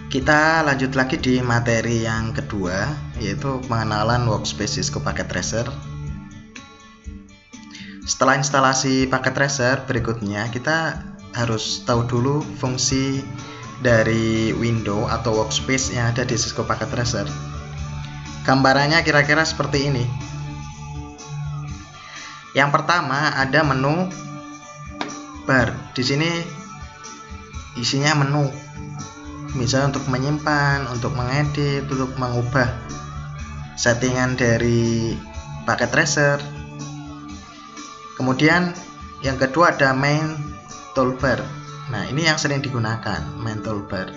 Kita lanjut lagi di materi yang kedua, yaitu pengenalan workspace Cisco Packet Tracer. Setelah instalasi paket tracer, berikutnya kita harus tahu dulu fungsi dari window atau workspace yang ada di Cisco Packet Tracer. Gambarannya kira-kira seperti ini. Yang pertama ada menu bar. Di sini isinya menu. Misalnya untuk menyimpan, untuk mengedit, untuk mengubah settingan dari paket tracer. Kemudian yang kedua ada main toolbar. Nah, ini yang sering digunakan, main toolbar.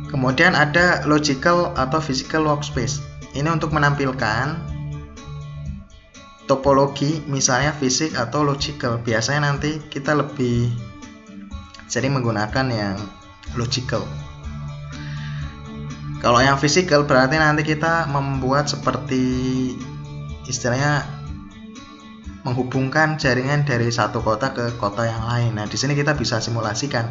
Kemudian ada logical atau physical workspace. Ini untuk menampilkan topologi, misalnya fisik atau logical. Biasanya nanti kita lebih sering menggunakan yang logical. Kalau yang physical berarti nanti kita membuat seperti istilahnya menghubungkan jaringan dari satu kota ke kota yang lain. Nah, di sini kita bisa simulasikan.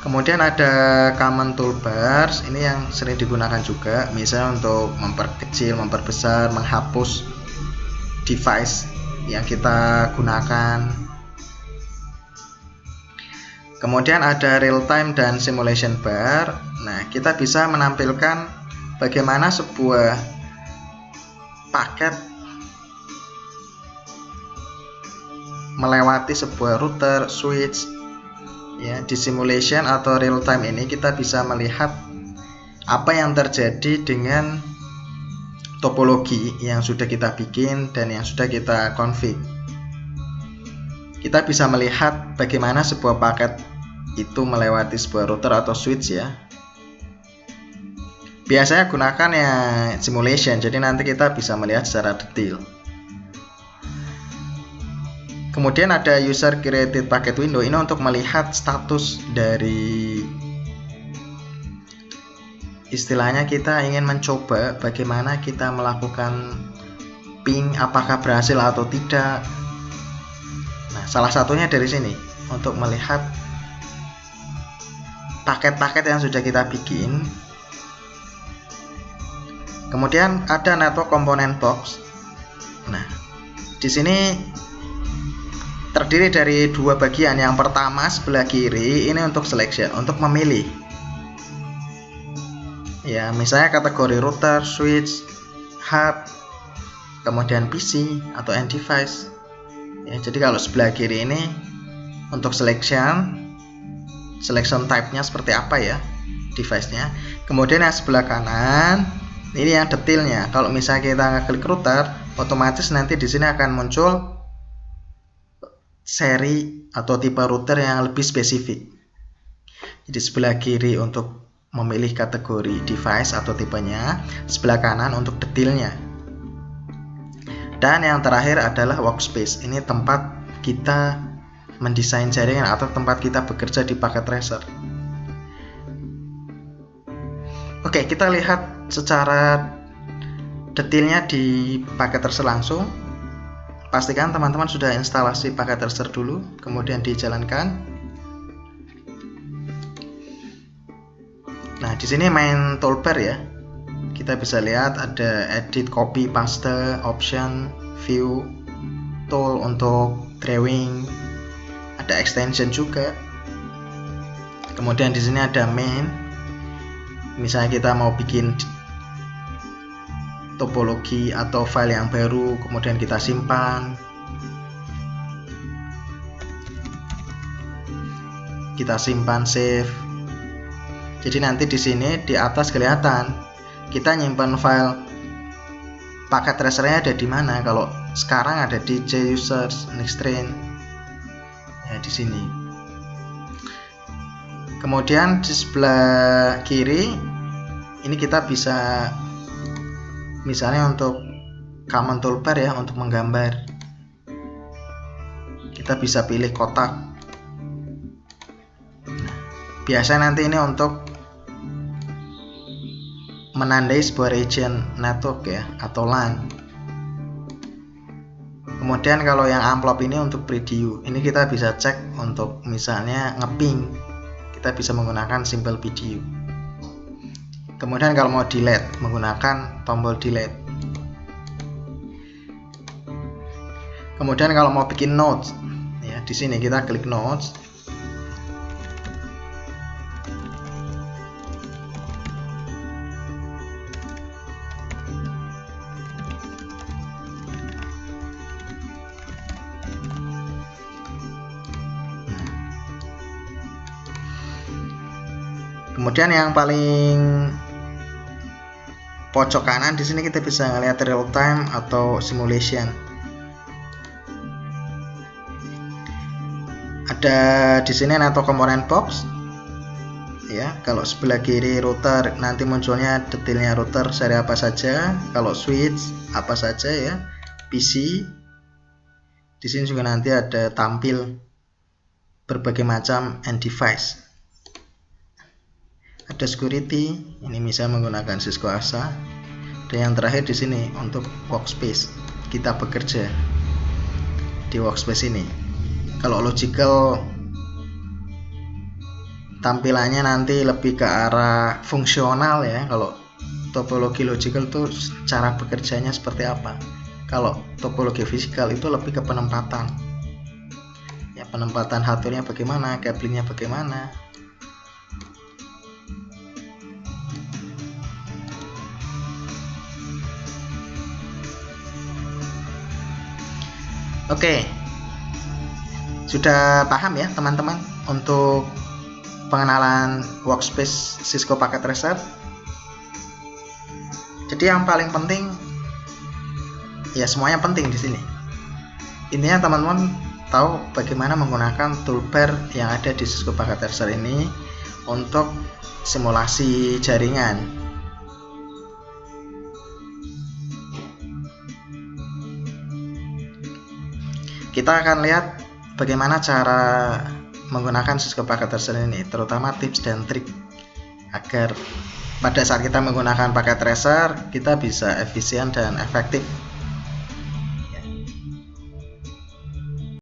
Kemudian ada common toolbars. Ini yang sering digunakan juga, misalnya untuk memperkecil, memperbesar, menghapus device yang kita gunakan. Kemudian ada real time dan simulation bar. Nah, kita bisa menampilkan bagaimana sebuah paket melewati sebuah router, switch. Ya, di simulation atau real time ini kita bisa melihat apa yang terjadi dengan topologi yang sudah kita bikin dan yang sudah kita config. Kita bisa melihat bagaimana sebuah paket itu melewati sebuah router atau switch ya. Biasanya gunakan ya simulation, jadi nanti kita bisa melihat secara detail. Kemudian ada user created packet window. Ini untuk melihat status dari, istilahnya kita ingin mencoba bagaimana kita melakukan ping, apakah berhasil atau tidak. Nah, salah satunya dari sini untuk melihat paket-paket yang sudah kita bikin. Kemudian ada network component box. Nah, di sini terdiri dari dua bagian. Yang pertama sebelah kiri ini untuk selection, untuk memilih. Ya, misalnya kategori router, switch, hub, kemudian PC atau end device. Ya, jadi kalau sebelah kiri ini untuk selection type-nya seperti apa ya, device-nya. Kemudian yang sebelah kanan ini yang detailnya. Kalau misalnya kita klik router, otomatis nanti di sini akan muncul seri atau tipe router yang lebih spesifik. Jadi sebelah kiri untuk memilih kategori device atau tipenya, sebelah kanan untuk detailnya. Dan yang terakhir adalah workspace. Ini tempat kita mendesain jaringan atau tempat kita bekerja di packet tracer. Oke, kita lihat secara detailnya di packet tracer langsung. Pastikan teman-teman sudah instalasi packet tracer dulu, kemudian dijalankan. Nah, di sini main toolbar ya. Kita bisa lihat ada edit, copy, paste, option, view, tool untuk drawing. Ada extension juga. Kemudian di sini ada main. Misalnya kita mau bikin topologi atau file yang baru, kemudian kita simpan. Kita simpan, save. Jadi nanti di sini di atas kelihatan kita nyimpan file paket tracernya ada di mana. Kalau sekarang ada di JUsers next train. Ya, di sini. Kemudian di sebelah kiri ini kita bisa misalnya untuk common toolbar ya, untuk menggambar. Kita bisa pilih kotak. Nah, biasanya nanti ini untuk menandai sebuah region network ya, atau LAN. Kemudian kalau yang amplop ini untuk preview, ini kita bisa cek untuk misalnya ngeping, kita bisa menggunakan simple video. Kemudian kalau mau delete, menggunakan tombol delete. Kemudian kalau mau bikin notes, ya di sini kita klik notes. Kemudian yang paling pojok kanan di sini kita bisa ngelihat real time atau simulation. Ada di sini atau component box. Ya, kalau sebelah kiri router nanti munculnya detailnya router seri apa saja, kalau switch apa saja ya, PC. Di sini juga nanti ada tampil berbagai macam end device. Ada security, ini bisa menggunakan Cisco ASA. Dan yang terakhir di sini untuk workspace, kita bekerja di workspace ini. Kalau logical tampilannya nanti lebih ke arah fungsional ya. Kalau topologi logical itu cara bekerjanya seperti apa. Kalau topologi fisikal itu lebih ke penempatan. Ya, penempatan hardware-nya bagaimana, cablingnya bagaimana. Oke, sudah paham ya teman-teman untuk pengenalan workspace Cisco Packet Tracer. Jadi yang paling penting, ya semuanya penting di sini. Intinya teman-teman tahu bagaimana menggunakan toolbar yang ada di Cisco Packet Tracer ini untuk simulasi jaringan. Kita akan lihat bagaimana cara menggunakan Cisco Packet Tracer ini, terutama tips dan trik agar pada saat kita menggunakan Packet Tracer kita bisa efisien dan efektif